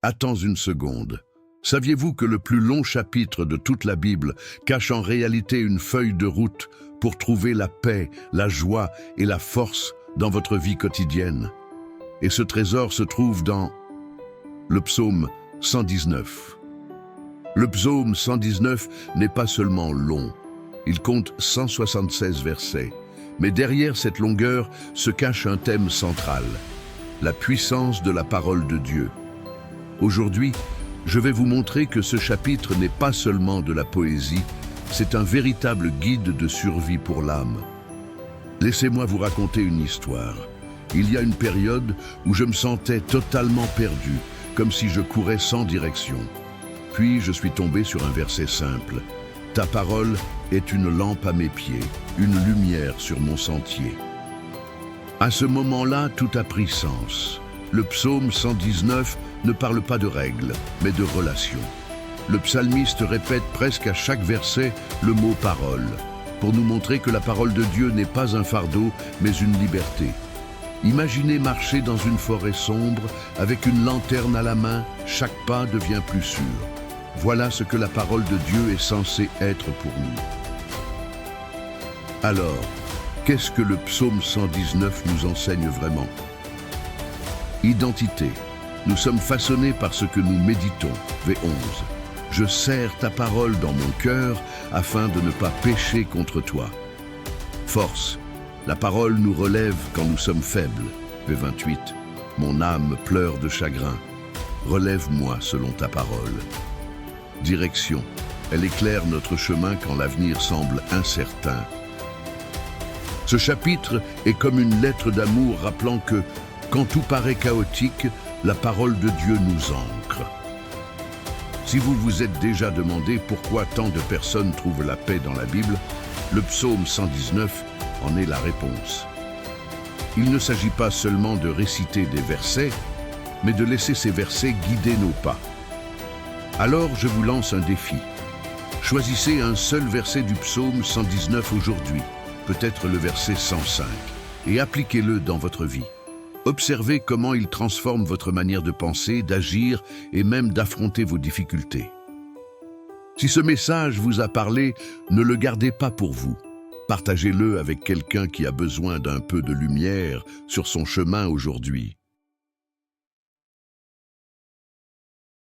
Attends une seconde. Saviez-vous que le plus long chapitre de toute la Bible cache en réalité une feuille de route pour trouver la paix, la joie et la force dans votre vie quotidienne? Et ce trésor se trouve dans le psaume 119. Le psaume 119 n'est pas seulement long, il compte 176 versets. Mais derrière cette longueur se cache un thème central, la puissance de la parole de Dieu. Aujourd'hui, je vais vous montrer que ce chapitre n'est pas seulement de la poésie, c'est un véritable guide de survie pour l'âme. Laissez-moi vous raconter une histoire. Il y a une période où je me sentais totalement perdu, comme si je courais sans direction. Puis je suis tombé sur un verset simple. Ta parole est une lampe à mes pieds, une lumière sur mon sentier. À ce moment-là, tout a pris sens. Le psaume 119 ne parle pas de règles, mais de relations. Le psalmiste répète presque à chaque verset le mot « parole », pour nous montrer que la parole de Dieu n'est pas un fardeau, mais une liberté. Imaginez marcher dans une forêt sombre, avec une lanterne à la main, chaque pas devient plus sûr. Voilà ce que la parole de Dieu est censée être pour nous. Alors, qu'est-ce que le psaume 119 nous enseigne vraiment? Identité. Nous sommes façonnés par ce que nous méditons. V11. Je serre ta parole dans mon cœur afin de ne pas pécher contre toi. Force. La parole nous relève quand nous sommes faibles. V28. Mon âme pleure de chagrin. Relève-moi selon ta parole. Direction. Elle éclaire notre chemin quand l'avenir semble incertain. Ce chapitre est comme une lettre d'amour rappelant que, quand tout paraît chaotique, la parole de Dieu nous ancre. Si vous vous êtes déjà demandé pourquoi tant de personnes trouvent la paix dans la Bible, le psaume 119 en est la réponse. Il ne s'agit pas seulement de réciter des versets, mais de laisser ces versets guider nos pas. Alors je vous lance un défi. Choisissez un seul verset du psaume 119 aujourd'hui, peut-être le verset 105, et appliquez-le dans votre vie. Observez comment il transforme votre manière de penser, d'agir et même d'affronter vos difficultés. Si ce message vous a parlé, ne le gardez pas pour vous. Partagez-le avec quelqu'un qui a besoin d'un peu de lumière sur son chemin aujourd'hui.